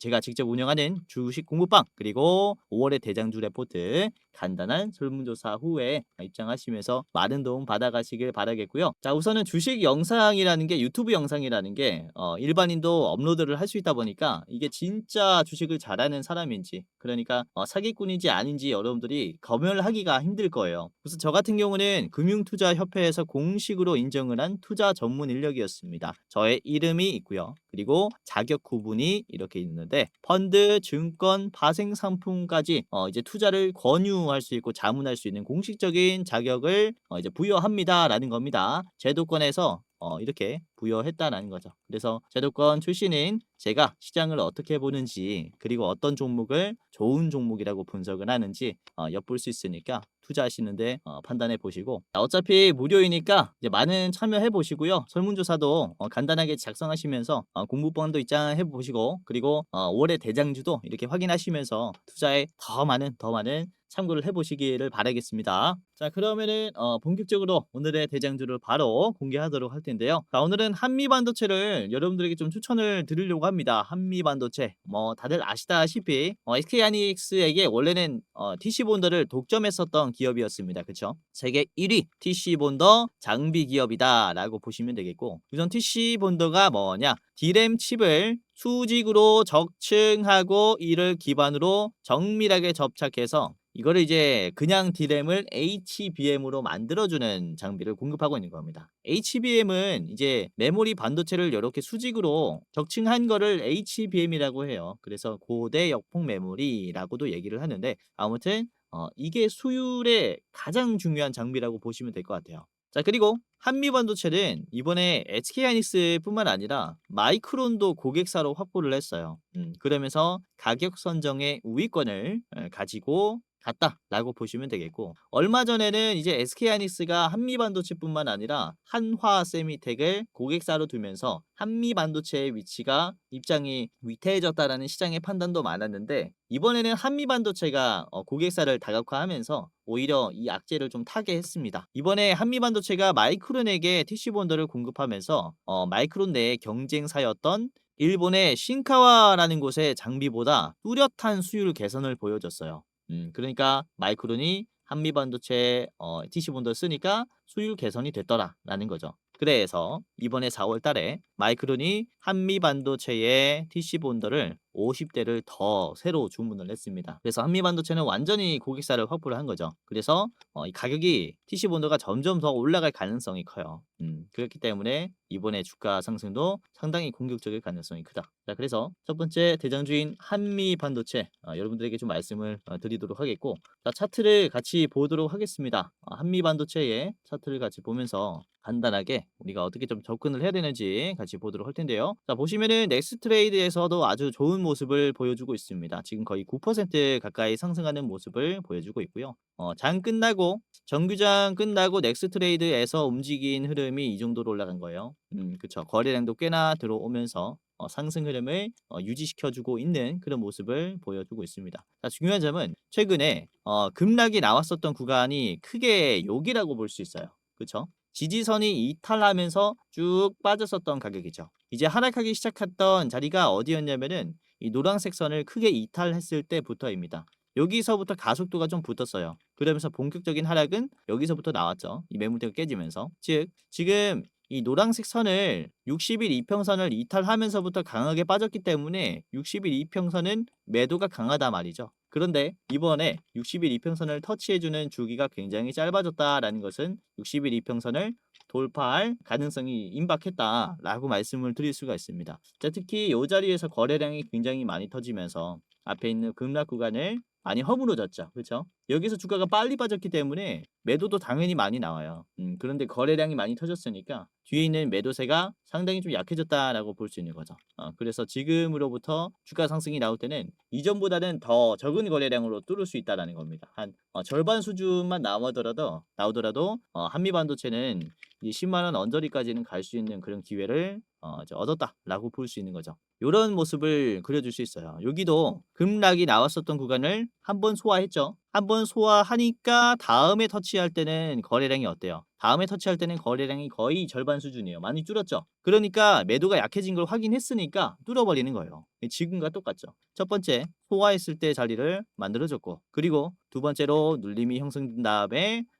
제가 직접 운영하는 주식 공부방, 그리고 5월의 대장주 레포트 간단한 설문조사 후에 입장하시면서 많은 도움 받아가시길 바라겠고요. 자, 우선은 주식 영상이라는 게, 유튜브 영상이라는 게 일반인도 업로드를 할 수 있다 보니까 이게 진짜 주식을 잘하는 사람인지, 그러니까 사기꾼인지 아닌지 여러분들이 검열하기가 힘들 거예요. 그래서 저 같은 경우는 금융투자협회에서 공식으로 인정을 한 투자 전문 인력이었습니다. 저의 이름이 있고요. 그리고 자격 구분이 이렇게 있는데, 펀드, 증권, 파생 상품까지 이제 투자를 권유할 수 있고 자문할 수 있는 공식적인 자격을 이제 부여합니다라는 겁니다. 제도권에서 이렇게 부여했다라는 거죠. 그래서 제도권 출신인 제가 시장을 어떻게 보는지, 그리고 어떤 종목을 좋은 종목이라고 분석을 하는지 엿볼 수 있으니까 투자하시는데 판단해 보시고, 어차피 무료이니까 이제 많은 참여해 보시고요. 설문조사도 간단하게 작성하시면서 공부방도 입장해 보시고, 그리고 5월의 대장주도 이렇게 확인하시면서 투자에 더 많은 참고를 해보시기를 바라겠습니다. 자, 그러면은 본격적으로 오늘의 대장주를 바로 공개하도록 할 텐데요. 자, 오늘은 한미반도체를 여러분들에게 좀 추천을 드리려고 합니다. 한미반도체, 뭐 다들 아시다시피 SK하이닉스에게 원래는 TC본더를 독점했었던 기업이었습니다. 그쵸? 세계 1위 TC본더 장비 기업이다라고 보시면 되겠고, 우선 TC본더가 뭐냐? D램 칩을 수직으로 적층하고 이를 기반으로 정밀하게 접착해서 이거를 이제 그냥 D램을 HBM으로 만들어주는 장비를 공급하고 있는 겁니다. HBM은 이제 메모리 반도체를 이렇게 수직으로 적층한 거를 HBM이라고 해요. 그래서 고대 역폭 메모리라고도 얘기를 하는데 아무튼 이게 수율의 가장 중요한 장비라고 보시면 될 것 같아요. 자, 그리고 한미반도체는 이번에 SK하이닉스뿐만 아니라 마이크론도 고객사로 확보를 했어요. 그러면서 가격 선정의 우위권을 가지고 갔다라고 보시면 되겠고, 얼마 전에는 이제 SK하이닉스가 한미반도체뿐만 아니라 한화세미텍을 고객사로 두면서 한미반도체의 위치가 입장이 위태해졌다라는 시장의 판단도 많았는데, 이번에는 한미반도체가 고객사를 다각화하면서 오히려 이 악재를 좀 타게 했습니다. 이번에 한미반도체가 마이크론에게 TC본더를 공급하면서 마이크론 내의 경쟁사였던 일본의 신카와라는 곳의 장비보다 뚜렷한 수율 개선을 보여줬어요. 그러니까 마이크론이 한미반도체 TC본더를 쓰니까 수율 개선이 됐더라라는 거죠. 그래서 이번에 4월 달에 마이크론이 한미반도체의 TC본더를 50대를 더 새로 주문을 했습니다. 그래서 한미반도체는 완전히 고객사를 확보를 한 거죠. 그래서 이 가격이 TC본더가 점점 더 올라갈 가능성이 커요. 그렇기 때문에 이번에 주가 상승도 상당히 공격적일 가능성이 크다. 자, 그래서 첫 번째 대장주인 한미반도체 여러분들에게 좀 말씀을 드리도록 하겠고, 자, 차트를 같이 보도록 하겠습니다. 한미반도체의 차트를 같이 보면서 간단하게 우리가 어떻게 좀 접근을 해야 되는지 같이 보도록 할 텐데요. 자, 보시면은 넥스트레이드에서도 아주 좋은 모습을 보여주고 있습니다. 지금 거의 9% 가까이 상승하는 모습을 보여주고 있고요. 장 끝나고 정규장 끝나고 넥스트레이드에서 움직인 흐름이 이 정도로 올라간 거예요. 그쵸. 거래량도 꽤나 들어오면서 상승 흐름을 유지시켜주고 있는 그런 모습을 보여주고 있습니다. 자, 중요한 점은 최근에 급락이 나왔었던 구간이 크게 여기라고 볼 수 있어요. 그쵸? 지지선이 이탈하면서 쭉 빠졌었던 가격이죠. 이제 하락하기 시작했던 자리가 어디였냐면은 이 노란색 선을 크게 이탈했을 때부터입니다. 여기서부터 가속도가 좀 붙었어요. 그러면서 본격적인 하락은 여기서부터 나왔죠. 이 매물대가 깨지면서. 즉, 지금 이 노란색 선을 60일 이평선을 이탈하면서부터 강하게 빠졌기 때문에 60일 이평선은 매도가 강하다 말이죠. 그런데 이번에 60일 이평선을 터치해주는 주기가 굉장히 짧아졌다라는 것은 60일 이평선을 돌파할 가능성이 임박했다라고 말씀을 드릴 수가 있습니다. 자, 특히 이 자리에서 거래량이 굉장히 많이 터지면서 앞에 있는 급락 구간을 많이 허물어졌죠. 그렇죠? 여기서 주가가 빨리 빠졌기 때문에 매도도 당연히 많이 나와요. 그런데 거래량이 많이 터졌으니까 뒤에 있는 매도세가 상당히 좀 약해졌다라고 볼 수 있는 거죠. 그래서 지금으로부터 주가 상승이 나올 때는 이전보다는 더 적은 거래량으로 뚫을 수 있다라는 겁니다. 한 절반 수준만 나오더라도 한미반도체는 이 10만 원 언저리까지는 갈 수 있는 그런 기회를 이제 얻었다라고 볼 수 있는 거죠. 요런 모습을 그려줄 수 있어요. 여기도 급락이 나왔었던 구간을 한번 소화했죠. 한번 소화하니까 다음에 터치할 때는 거래량이 어때요? 다음에 터치할 때는 거래량이 거의 절반 수준이에요. 많이 줄었죠. 그러니까 매도가 약해진 걸 확인했으니까 뚫어버리는 거예요. 지금과 똑같죠. 첫 번째 소화했을 때 자리를 만들어줬고, 그리고 두 번째로 눌림이 형성된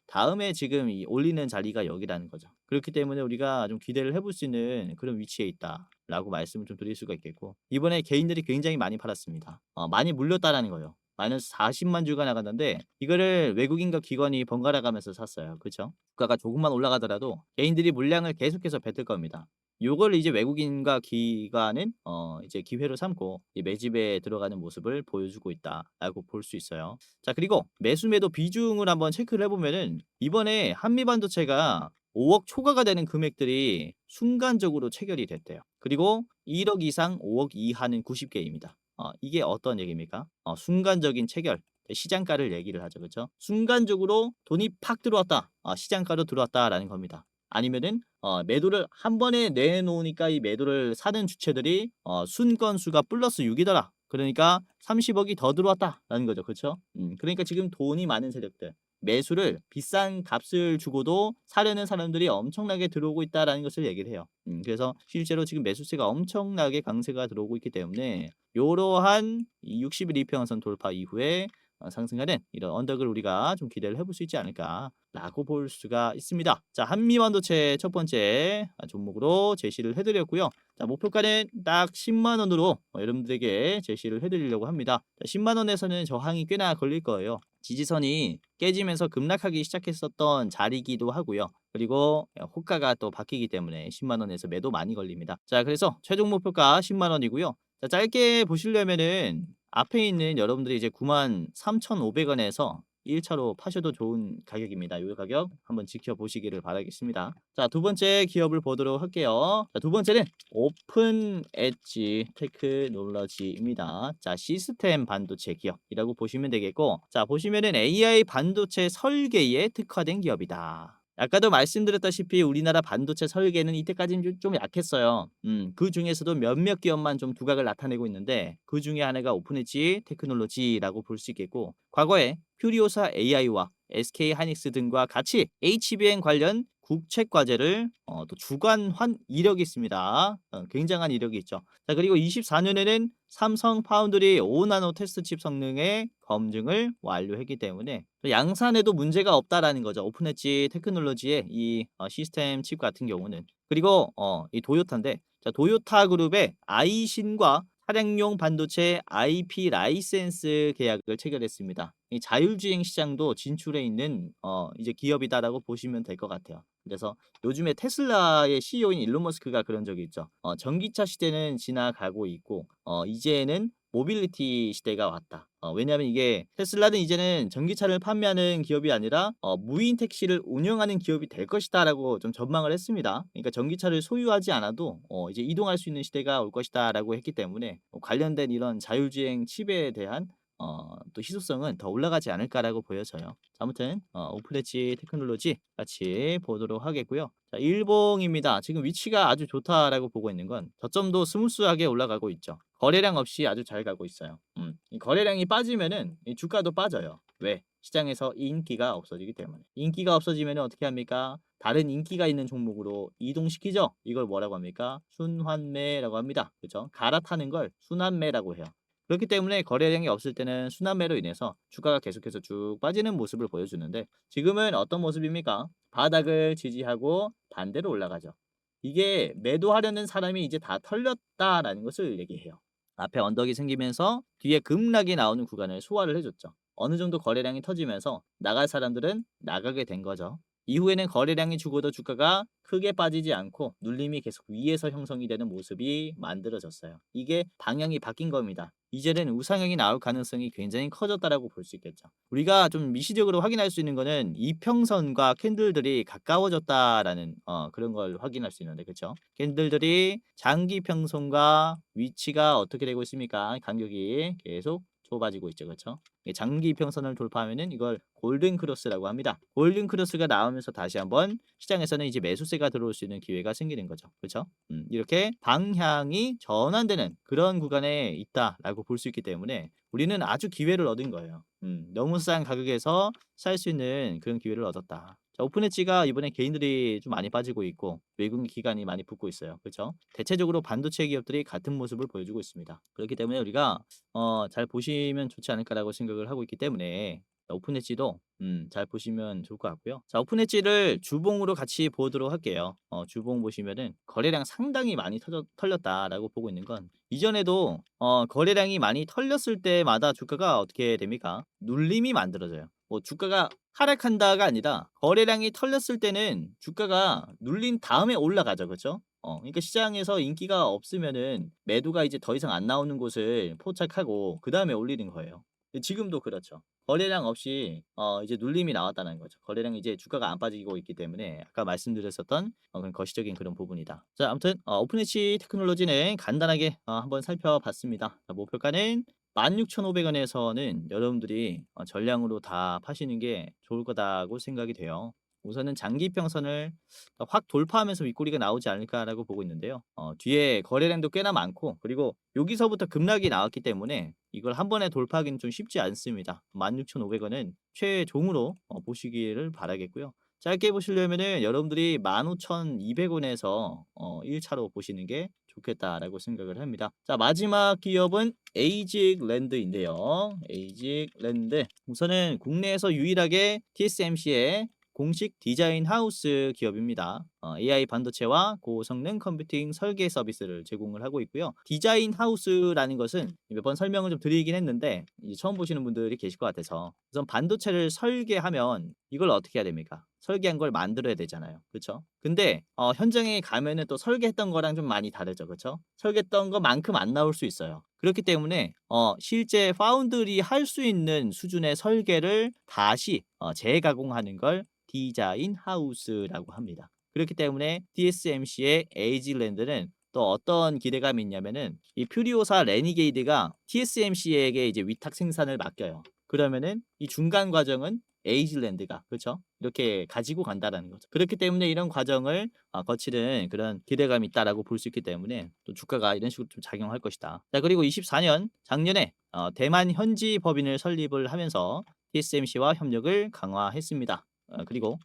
다음에 지금 이 올리는 자리가 여기라는 거죠. 그렇기 때문에 우리가 좀 기대를 해볼 수 있는 그런 위치에 있다라고 말씀을 좀 드릴 수가 있겠고, 이번에 개인들이 굉장히 많이 팔았습니다. 많이 물렸다라는 거예요. 마이너스 40만 주가 나갔는데 이거를 외국인과 기관이 번갈아 가면서 샀어요. 그쵸? 주가가 조금만 올라가더라도 개인들이 물량을 계속해서 뱉을 겁니다. 요걸 이제 외국인과 기관은 이제 기회로 삼고 이 매집에 들어가는 모습을 보여주고 있다라고 볼 수 있어요. 자, 그리고 매수 매도 비중을 한번 체크를 해보면은 이번에 한미반도체가 5억 초과가 되는 금액들이 순간적으로 체결이 됐대요. 그리고 1억 이상 5억 이하는 90개입니다. 이게 어떤 얘기입니까? 순간적인 체결, 시장가를 얘기를 하죠. 그렇죠? 순간적으로 돈이 팍 들어왔다. 시장가로 들어왔다라는 겁니다. 아니면은 매도를 한 번에 내놓으니까 이 매도를 사는 주체들이 순건수가 플러스 6이더라. 그러니까 30억이 더 들어왔다라는 거죠. 그렇죠? 그러니까 지금 돈이 많은 세력들, 매수를 비싼 값을 주고도 사려는 사람들이 엄청나게 들어오고 있다라는 것을 얘기를 해요. 그래서 실제로 지금 매수세가 엄청나게 강세가 들어오고 있기 때문에 요러한 60일 이평선 돌파 이후에 상승하는 이런 언덕을 우리가 좀 기대를 해볼 수 있지 않을까라고 볼 수가 있습니다. 자, 한미반도체 첫 번째 종목으로 제시를 해드렸고요. 자, 목표가는 딱 10만 원으로 여러분들에게 제시를 해드리려고 합니다. 자, 10만 원에서는 저항이 꽤나 걸릴 거예요. 지지선이 깨지면서 급락하기 시작했었던 자리이기도 하고요. 그리고 호가가 또 바뀌기 때문에 10만 원에서 매도 많이 걸립니다. 자, 그래서 최종 목표가 10만 원이고요. 자, 짧게 보시려면은 앞에 있는 여러분들이 이제 93,500원에서 1차로 파셔도 좋은 가격입니다. 이 가격 한번 지켜보시기를 바라겠습니다. 자, 두 번째 기업을 보도록 할게요. 자, 두 번째는 오픈 엣지 테크놀로지입니다. 자, 시스템 반도체 기업이라고 보시면 되겠고, 자, 보시면은 AI 반도체 설계에 특화된 기업이다. 아까도 말씀드렸다시피 우리나라 반도체 설계는 이때까지는 좀 약했어요. 그 중에서도 몇몇 기업만 좀 두각을 나타내고 있는데 그 중에 하나가 오픈엣지 테크놀로지라고 볼 수 있겠고, 과거에 퓨리오사 AI와 SK 하이닉스 등과 같이 HBM 관련 국책 과제를 또 주관한 이력이 있습니다. 굉장한 이력이 있죠. 자, 그리고 24년에는 삼성 파운드리 5나노 테스트 칩 성능의 검증을 완료했기 때문에 양산에도 문제가 없다라는 거죠. 오픈엣지 테크놀로지의 이 시스템 칩 같은 경우는. 그리고 이 도요타인데, 자, 도요타 그룹의 아이신과 차량용 반도체 IP 라이센스 계약을 체결했습니다. 이 자율주행 시장도 진출해 있는 이제 기업이다라고 보시면 될 것 같아요. 그래서 요즘에 테슬라의 CEO인 일론 머스크가 그런 적이 있죠. 전기차 시대는 지나가고 있고 이제는 모빌리티 시대가 왔다. 왜냐하면 이게 테슬라는 이제는 전기차를 판매하는 기업이 아니라 무인 택시를 운영하는 기업이 될 것이다라고 좀 전망을 했습니다. 그러니까 전기차를 소유하지 않아도 이제 이동할 수 있는 시대가 올 것이다라고 했기 때문에 관련된 이런 자율주행 칩에 대한 또 희소성은 더 올라가지 않을까라고 보여져요. 자, 아무튼 오픈엣지 테크놀로지 같이 보도록 하겠고요. 자, 일봉입니다. 지금 위치가 아주 좋다라고 보고 있는 건 저점도 스무스하게 올라가고 있죠. 거래량 없이 아주 잘 가고 있어요. 이 거래량이 빠지면은 이 주가도 빠져요. 왜? 시장에서 인기가 없어지기 때문에. 인기가 없어지면 어떻게 합니까? 다른 인기가 있는 종목으로 이동시키죠. 이걸 뭐라고 합니까? 순환매라고 합니다. 그렇죠? 갈아타는 걸 순환매라고 해요. 그렇기 때문에 거래량이 없을 때는 순환매로 인해서 주가가 계속해서 쭉 빠지는 모습을 보여주는데, 지금은 어떤 모습입니까? 바닥을 지지하고 반대로 올라가죠. 이게 매도하려는 사람이 이제 다 털렸다라는 것을 얘기해요. 앞에 언덕이 생기면서 뒤에 급락이 나오는 구간을 소화를 해줬죠. 어느 정도 거래량이 터지면서 나갈 사람들은 나가게 된 거죠. 이후에는 거래량이 죽어도 주가가 크게 빠지지 않고 눌림이 계속 위에서 형성이 되는 모습이 만들어졌어요. 이게 방향이 바뀐 겁니다. 이제는 우상향이 나올 가능성이 굉장히 커졌다라고 볼 수 있겠죠. 우리가 좀 미시적으로 확인할 수 있는 거는 이평선과 캔들들이 가까워졌다라는 그런 걸 확인할 수 있는데, 그렇죠? 캔들들이 장기 평선과 위치가 어떻게 되고 있습니까? 간격이 계속 좁아지고 있죠, 그렇죠? 장기 평선을 돌파하면은 이걸 골든 크로스라고 합니다. 골든 크로스가 나오면서 다시 한번 시장에서는 이제 매수세가 들어올 수 있는 기회가 생기는 거죠, 그렇죠? 이렇게 방향이 전환되는 그런 구간에 있다라고 볼 수 있기 때문에 우리는 아주 기회를 얻은 거예요. 너무 싼 가격에서 살 수 있는 그런 기회를 얻었다. 자, 오픈엣지가 이번에 개인들이 좀 많이 빠지고 있고 외국인 기관이 많이 붙고 있어요. 그렇죠? 대체적으로 반도체 기업들이 같은 모습을 보여주고 있습니다. 그렇기 때문에 우리가 잘 보시면 좋지 않을까라고 생각을 하고 있기 때문에 오픈엣지도 잘 보시면 좋을 것 같고요. 자, 오픈엣지를 주봉으로 같이 보도록 할게요. 주봉 보시면은 거래량 상당히 많이 털렸다라고 보고 있는 건, 이전에도 거래량이 많이 털렸을 때마다 주가가 어떻게 됩니까? 눌림이 만들어져요. 뭐 주가가 하락한다가 아니라 거래량이 털렸을 때는 주가가 눌린 다음에 올라가죠. 그렇죠? 그러니까 시장에서 인기가 없으면은 매도가 이제 더 이상 안 나오는 곳을 포착하고 그다음에 올리는 거예요. 지금도 그렇죠. 거래량 없이 이제 눌림이 나왔다는 거죠. 거래량이 이제 주가가 안 빠지고 있기 때문에 아까 말씀드렸었던 그런 거시적인 그런 부분이다. 자, 아무튼 오픈엣지 테크놀로지는 간단하게 한번 살펴봤습니다. 자, 목표가는 16,500원에서는 여러분들이 전량으로 다 파시는 게 좋을 거다고 생각이 돼요. 우선은 장기평선을 확 돌파하면서 윗꼬리가 나오지 않을까라고 보고 있는데요. 뒤에 거래량도 꽤나 많고, 그리고 여기서부터 급락이 나왔기 때문에 이걸 한 번에 돌파하기는 좀 쉽지 않습니다. 16,500원은 최종으로 보시기를 바라겠고요. 짧게 보시려면은 여러분들이 15,200원에서 1차로 보시는 게 좋겠다라고 생각을 합니다. 자, 마지막 기업은 에이직랜드인데요. 에이직랜드, 우선은 국내에서 유일하게 TSMC의 공식 디자인 하우스 기업입니다. AI 반도체와 고성능 컴퓨팅 설계 서비스를 제공을 하고 있고요. 디자인 하우스라는 것은 몇 번 설명을 좀 드리긴 했는데 이제 처음 보시는 분들이 계실 것 같아서 우선 반도체를 설계하면 이걸 어떻게 해야 됩니까? 설계한 걸 만들어야 되잖아요. 그렇죠? 근데 현장에 가면은 또 설계했던 거랑 좀 많이 다르죠. 그렇죠? 설계했던 것만큼 안 나올 수 있어요. 그렇기 때문에 실제 파운드리 할 수 있는 수준의 설계를 다시 재가공하는 걸 디자인 하우스라고 합니다. 그렇기 때문에 TSMC의 에이지랜드는 또 어떤 기대감이 있냐면은 이 퓨리오사 레니게이드가 TSMC에게 이제 위탁 생산을 맡겨요. 그러면은 이 중간 과정은 에이지랜드가 그렇죠? 이렇게 가지고 간다라는 거죠. 그렇기 때문에 이런 과정을 거치는 그런 기대감이 있다라고 볼 수 있기 때문에 또 주가가 이런 식으로 좀 작용할 것이다. 자, 그리고 24년 작년에 대만 현지 법인을 설립을 하면서 TSMC와 협력을 강화했습니다. 그리고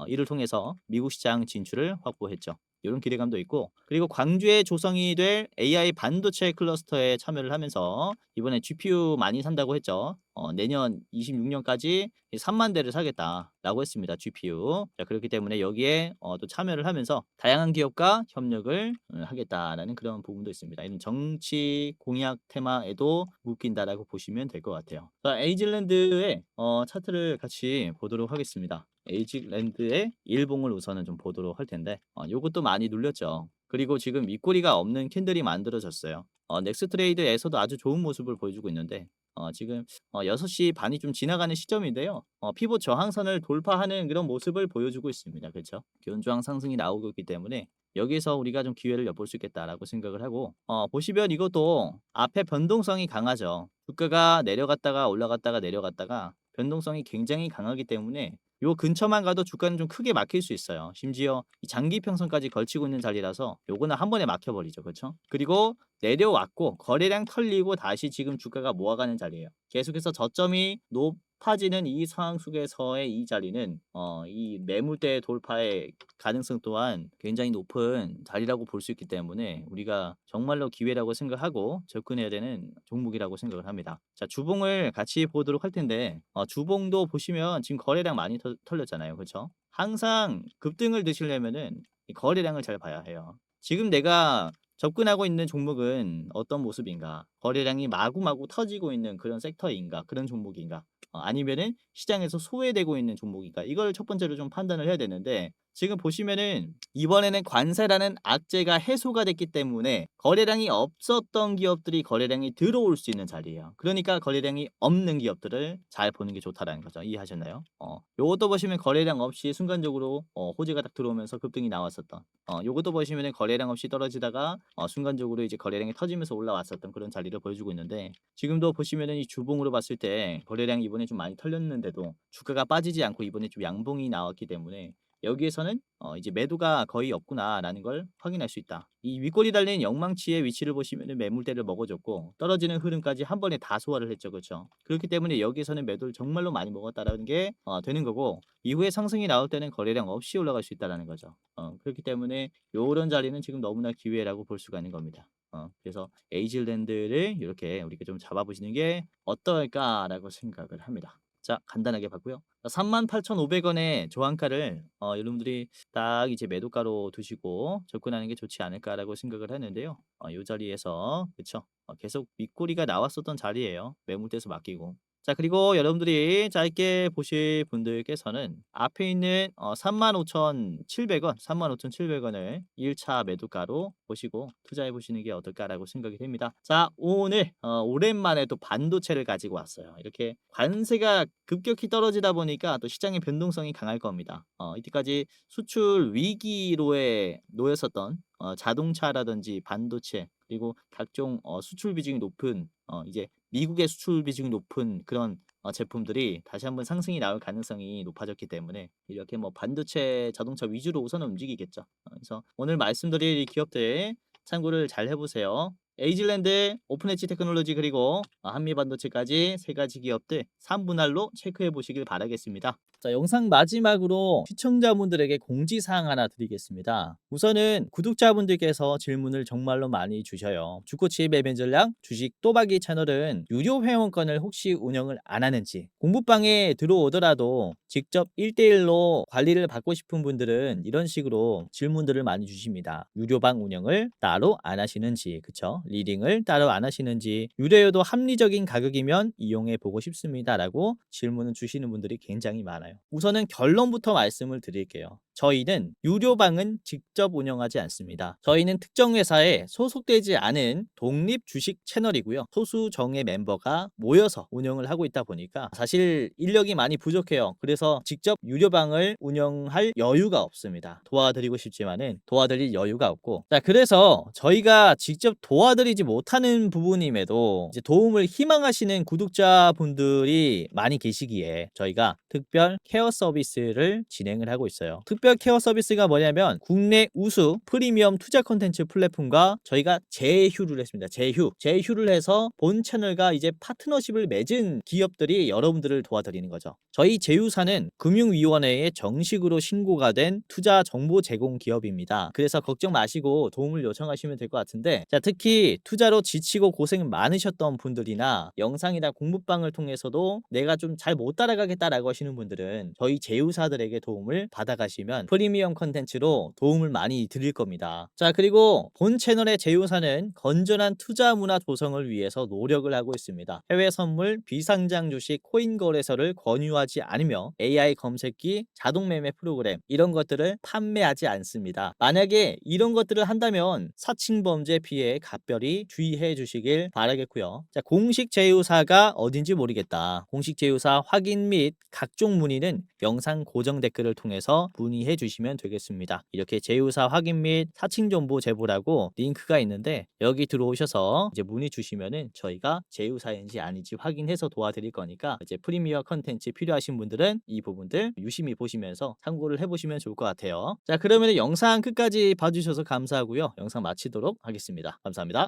이를 통해서 미국 시장 진출을 확보했죠. 이런 기대감도 있고 그리고 광주의 조성이 될 AI 반도체 클러스터에 참여를 하면서 이번에 GPU 많이 산다고 했죠. 내년 26년까지 3만 대를 사겠다라고 했습니다. GPU. 자, 그렇기 때문에 여기에 또 참여를 하면서 다양한 기업과 협력을 하겠다라는 그런 부분도 있습니다. 이런 정치 공약 테마에도 묶인다라고 보시면 될 것 같아요. 자, 에이즐랜드의 차트를 같이 보도록 하겠습니다. 에이즐랜드의 일봉을 우선은 좀 보도록 할 텐데 요것도 많이 눌렸죠. 그리고 지금 윗꼬리가 없는 캔들이 만들어졌어요. 넥스트레이드에서도 아주 좋은 모습을 보여주고 있는데 지금 6시 반이 좀 지나가는 시점인데요. 피봇 저항선을 돌파하는 그런 모습을 보여주고 있습니다. 그렇죠? 기온저항 상승이 나오고 있기 때문에 여기서 우리가 좀 기회를 엿볼 수 있겠다라고 생각을 하고 보시면 이것도 앞에 변동성이 강하죠. 주가가 내려갔다가 올라갔다가 내려갔다가 변동성이 굉장히 강하기 때문에 요 근처만 가도 주가는 좀 크게 막힐 수 있어요. 심지어 이 장기 평선까지 걸치고 있는 자리라서 요거는 한 번에 막혀버리죠. 그렇죠? 그리고 내려왔고 거래량 털리고 다시 지금 주가가 모아가는 자리예요. 계속해서 저점이 높아지는 이 상황 속에서의 이 자리는 이 매물대 돌파의 가능성 또한 굉장히 높은 자리라고 볼 수 있기 때문에 우리가 정말로 기회라고 생각하고 접근해야 되는 종목이라고 생각을 합니다. 자, 주봉을 같이 보도록 할 텐데 주봉도 보시면 지금 거래량 많이 털렸잖아요. 그렇죠? 항상 급등을 드시려면은 이 거래량을 잘 봐야 해요. 지금 내가 접근하고 있는 종목은 어떤 모습인가? 거래량이 마구마구 터지고 있는 그런 섹터인가? 그런 종목인가? 아니면은 시장에서 소외되고 있는 종목인가? 이걸 첫 번째로 좀 판단을 해야 되는데 지금 보시면은 이번에는 관세라는 악재가 해소가 됐기 때문에 거래량이 없었던 기업들이 거래량이 들어올 수 있는 자리예요. 그러니까 거래량이 없는 기업들을 잘 보는 게 좋다라는 거죠. 이해하셨나요? 요것도 보시면 거래량 없이 순간적으로 호재가 딱 들어오면서 급등이 나왔었던 요것도 보시면은 거래량 없이 떨어지다가 순간적으로 이제 거래량이 터지면서 올라왔었던 그런 자리를 보여주고 있는데 지금도 보시면은 이 주봉으로 봤을 때 거래량이 이번에 좀 많이 털렸는데도 주가가 빠지지 않고 이번에 좀 양봉이 나왔기 때문에 여기에서는 이제 매도가 거의 없구나라는 걸 확인할 수 있다. 이 윗골이 달린 영망치의 위치를 보시면은 매물대를 먹어줬고 떨어지는 흐름까지 한 번에 다 소화를 했죠, 그렇죠? 그렇기 때문에 여기에서는 매도를 정말로 많이 먹었다라는 게 되는 거고 이후에 상승이 나올 때는 거래량 없이 올라갈 수 있다라는 거죠. 그렇기 때문에 요런 자리는 지금 너무나 기회라고 볼 수가 있는 겁니다. 그래서 에이즐랜드를 이렇게 우리가 좀 잡아보시는 게 어떨까라고 생각을 합니다. 자, 간단하게 봤고요. 38,500원의 저항가를 여러분들이 딱 이제 매도가로 두시고 접근하는 게 좋지 않을까라고 생각을 하는데요. 이 자리에서 그쵸? 계속 윗꼬리가 나왔었던 자리예요. 매물대에서 맡기고. 자, 그리고 여러분들이 짧게 보실 분들께서는 앞에 있는 35,700원, 35,700원을 1차 매도가로 보시고 투자해 보시는 게 어떨까라고 생각이 됩니다. 자, 오늘 오랜만에 또 반도체를 가지고 왔어요. 이렇게 관세가 급격히 떨어지다 보니까 또 시장의 변동성이 강할 겁니다. 이때까지 수출 위기로에 놓였었던 자동차라든지 반도체 그리고 각종 수출 비중이 높은 이제 미국의 수출 비중이 높은 그런 제품들이 다시 한번 상승이 나올 가능성이 높아졌기 때문에 이렇게 뭐 반도체 자동차 위주로 우선은 움직이겠죠. 그래서 오늘 말씀드릴 이 기업들 참고를 잘 해보세요. 에이즐랜드, 오픈엣지 테크놀로지 그리고 한미반도체까지 세 가지 기업들 3분할로 체크해 보시길 바라겠습니다. 자, 영상 마지막으로 시청자분들에게 공지사항 하나 드리겠습니다. 우선은 구독자분들께서 질문을 정말로 많이 주셔요. 주코치의 매매 전략, 주식 또박이 채널은 유료 회원권을 혹시 운영을 안 하는지, 공부방에 들어오더라도 직접 1대1로 관리를 받고 싶은 분들은 이런 식으로 질문들을 많이 주십니다. 유료방 운영을 따로 안 하시는지, 그쵸? 리딩을 따로 안 하시는지, 유료여도 합리적인 가격이면 이용해 보고 싶습니다 라고 질문을 주시는 분들이 굉장히 많아요. 우선은 결론부터 말씀을 드릴게요. 저희는 유료방은 직접 운영하지 않습니다. 저희는 특정 회사에 소속되지 않은 독립 주식 채널이고요. 소수 정예 멤버가 모여서 운영을 하고 있다 보니까 사실 인력이 많이 부족해요. 그래서 직접 유료방을 운영할 여유가 없습니다. 도와드리고 싶지만은 도와드릴 여유가 없고, 자, 그래서 저희가 직접 도와드리지 못하는 부분임에도 이제 도움을 희망하시는 구독자분들이 많이 계시기에 저희가 특별 케어 서비스를 진행을 하고 있어요. 특별 케어 서비스가 뭐냐면 국내 우수 프리미엄 투자 콘텐츠 플랫폼과 저희가 제휴를 했습니다. 제휴를 해서 본 채널과 이제 파트너십을 맺은 기업들이 여러분들을 도와드리는 거죠. 저희 제휴사는 금융위원회에 정식으로 신고가 된 투자 정보 제공 기업입니다. 그래서 걱정 마시고 도움을 요청하시면 될 것 같은데, 자, 특히 투자로 지치고 고생 많으셨던 분들이나 영상이나 공부방을 통해서도 내가 좀 잘 못 따라가겠다라고 하시는 분들은 저희 제휴사들에게 도움을 받아가시면 프리미엄 컨텐츠로 도움을 많이 드릴 겁니다. 자, 그리고 본 채널의 제휴사는 건전한 투자 문화 조성을 위해서 노력을 하고 있습니다. 해외 선물, 비상장 주식, 코인 거래소를 권유하지 않으며 AI 검색기, 자동 매매 프로그램 이런 것들을 판매하지 않습니다. 만약에 이런 것들을 한다면 사칭 범죄 피해에 각별히 주의해 주시길 바라겠고요. 자, 공식 제휴사가 어딘지 모르겠다. 공식 제휴사 확인 및 각종 문의는 영상 고정 댓글을 통해서 문의해 주시면 되겠습니다. 이렇게 제휴사 확인 및 사칭 정보 제보라고 링크가 있는데 여기 들어오셔서 이제 문의 주시면은 저희가 제휴사인지 아닌지 확인해서 도와드릴 거니까 이제 프리미어 컨텐츠 필요하신 분들은 이 부분들 유심히 보시면서 참고를 해보시면 좋을 것 같아요. 자, 그러면 영상 끝까지 봐주셔서 감사하고요. 영상 마치도록 하겠습니다. 감사합니다.